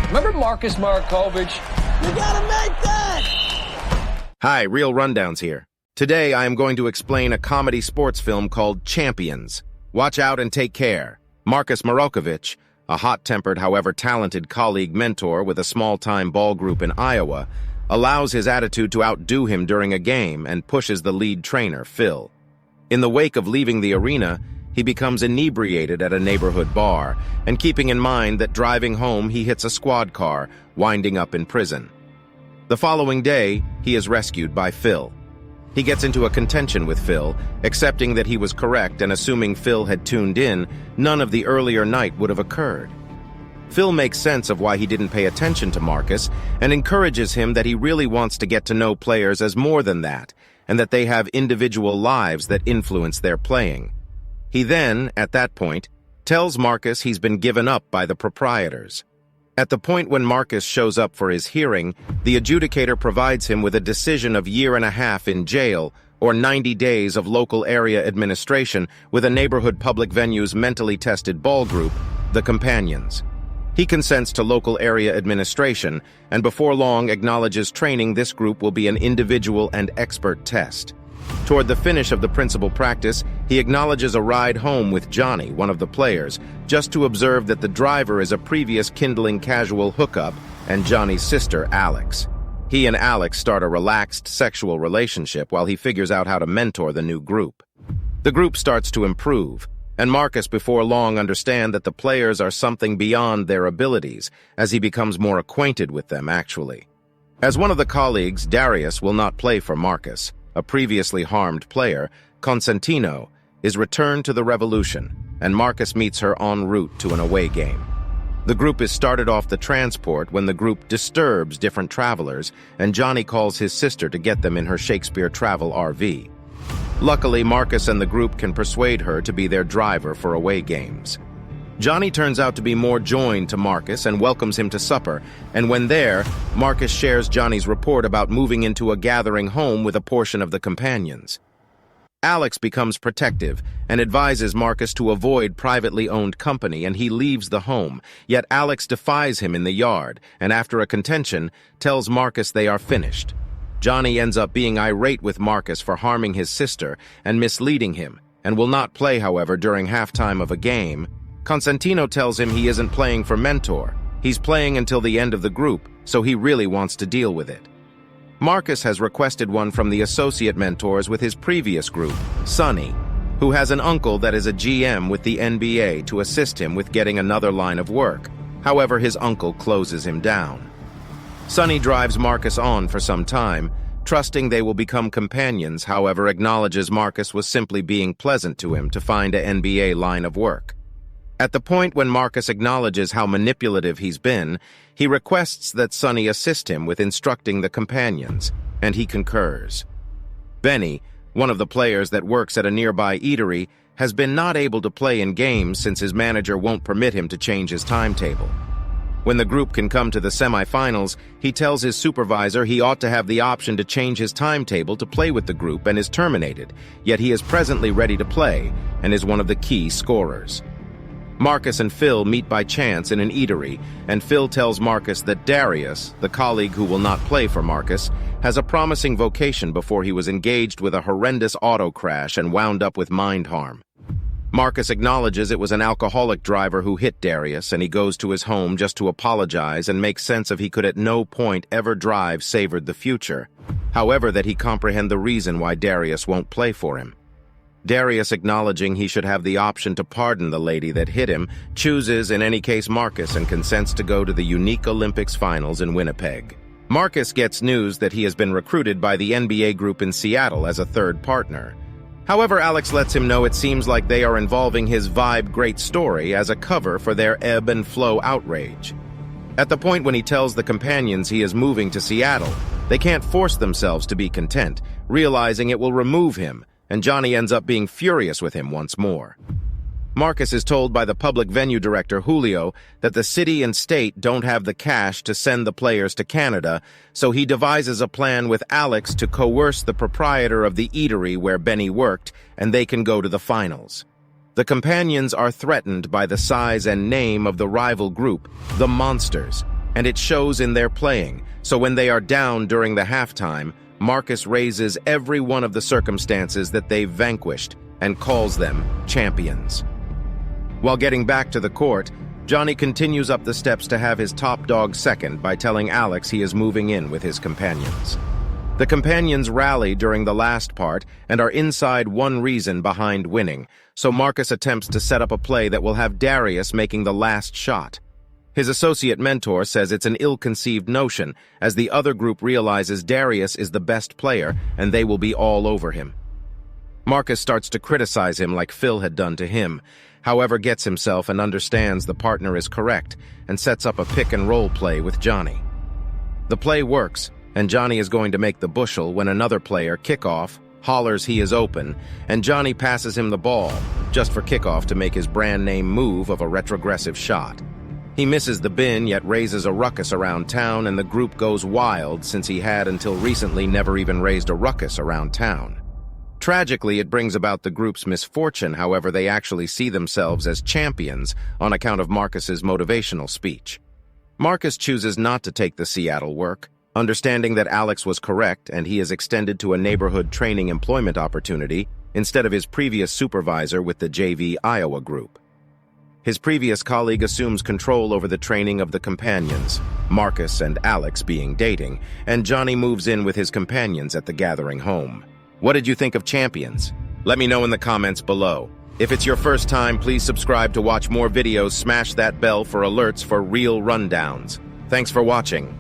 Remember Marcus Marokovich? You gotta make that! Hi, Real Rundowns here. Today I am going to explain a comedy sports film called Champions. Watch out and take care. Marcus Marokovich, a hot-tempered, however talented colleague mentor with a small-time ball group in Iowa, allows his attitude to outdo him during a game and pushes the lead trainer, Phil. In the wake of leaving the arena, he becomes inebriated at a neighborhood bar, and keeping in mind that driving home he hits a squad car, winding up in prison. The following day, he is rescued by Phil. He gets into a contention with Phil, accepting that he was correct and assuming Phil had tuned in, none of the earlier night would have occurred. Phil makes sense of why he didn't pay attention to Marcus and encourages him that he really wants to get to know players as more than that, and that they have individual lives that influence their playing. He then, at that point, tells Marcus he's been given up by the proprietors. At the point when Marcus shows up for his hearing, the adjudicator provides him with a decision of 1.5 years in jail or 90 days of local area administration with a neighborhood public venue's mentally tested ball group, the Companions. He consents to local area administration and before long acknowledges training this group will be an individual and expert test. Toward the finish of the principal practice, he acknowledges a ride home with Johnny, one of the players, just to observe that the driver is a previous kindling casual hookup and Johnny's sister, Alex. He and Alex start a relaxed sexual relationship while he figures out how to mentor the new group. The group starts to improve, and Marcus before long understands that the players are something beyond their abilities as he becomes more acquainted with them, actually. As one of the colleagues, Darius will not play for Marcus. A previously harmed player, Constantino, is returned to the Revolution, and Marcus meets her en route to an away game. The group is started off the transport when the group disturbs different travelers, and Johnny calls his sister to get them in her Shakespeare travel RV. Luckily, Marcus and the group can persuade her to be their driver for away games. Johnny turns out to be more joined to Marcus and welcomes him to supper, and when there, Marcus shares Johnny's report about moving into a gathering home with a portion of the Companions. Alex becomes protective and advises Marcus to avoid privately owned company, and he leaves the home, yet Alex defies him in the yard, and after a contention, tells Marcus they are finished. Johnny ends up being irate with Marcus for harming his sister and misleading him, and will not play, however, during halftime of a game. Constantino tells him he isn't playing for mentor. He's playing until the end of the group, so he really wants to deal with it. Marcus has requested one from the associate mentors with his previous group, Sonny, who has an uncle that is a GM with the NBA to assist him with getting another line of work. However, his uncle closes him down. Sonny drives Marcus on for some time, trusting they will become companions, however acknowledges Marcus was simply being pleasant to him to find a NBA line of work. At the point when Marcus acknowledges how manipulative he's been, he requests that Sonny assist him with instructing the Companions, and he concurs. Benny, one of the players that works at a nearby eatery, has been not able to play in games since his manager won't permit him to change his timetable. When the group can come to the semifinals, he tells his supervisor he ought to have the option to change his timetable to play with the group and is terminated, yet he is presently ready to play and is one of the key scorers. Marcus and Phil meet by chance in an eatery, and Phil tells Marcus that Darius, the colleague who will not play for Marcus, has a promising vocation before he was engaged with a horrendous auto crash and wound up with mind harm. Marcus acknowledges it was an alcoholic driver who hit Darius, and he goes to his home just to apologize and make sense of he could at no point ever drive savored the future, however that he comprehend the reason why Darius won't play for him. Darius, acknowledging he should have the option to pardon the lady that hit him, chooses in any case Marcus and consents to go to the unique Olympics finals in Winnipeg. Marcus gets news that he has been recruited by the NBA group in Seattle as a third partner. However, Alex lets him know it seems like they are involving his Vibe Great Story as a cover for their ebb and flow outrage. At the point when he tells the Companions he is moving to Seattle, they can't force themselves to be content, realizing it will remove him, and Johnny ends up being furious with him once more. Marcus is told by the public venue director, Julio, that the city and state don't have the cash to send the players to Canada, so he devises a plan with Alex to coerce the proprietor of the eatery where Benny worked, and they can go to the finals. The Companions are threatened by the size and name of the rival group, the Monsters, and it shows in their playing. So when they are down during the halftime, Marcus raises every one of the circumstances that they've vanquished and calls them champions. While getting back to the court, Johnny continues up the steps to have his top dog second by telling Alex he is moving in with his companions. The companions rally during the last part and are inside one reason behind winning, so Marcus attempts to set up a play that will have Darius making the last shot. His associate mentor says it's an ill-conceived notion, as the other group realizes Darius is the best player and they will be all over him. Marcus starts to criticize him like Phil had done to him, however gets himself and understands the partner is correct and sets up a pick-and-roll play with Johnny. The play works, and Johnny is going to make the bushel when another player, Kickoff, hollers he is open, and Johnny passes him the ball, just for Kickoff to make his brand-name move of a retrogressive shot. He misses the bin, yet raises a ruckus around town, and the group goes wild since he had until recently never even raised a ruckus around town. Tragically, it brings about the group's misfortune, however they actually see themselves as champions on account of Marcus's motivational speech. Marcus chooses not to take the Seattle work, understanding that Alex was correct and he is extended to a neighborhood training employment opportunity instead of his previous supervisor with the JV Iowa group. His previous colleague assumes control over the training of the companions, Marcus and Alex being dating, and Johnny moves in with his companions at the gathering home. What did you think of Champions? Let me know in the comments below. If it's your first time, please subscribe to watch more videos, smash that bell for alerts for real rundowns. Thanks for watching.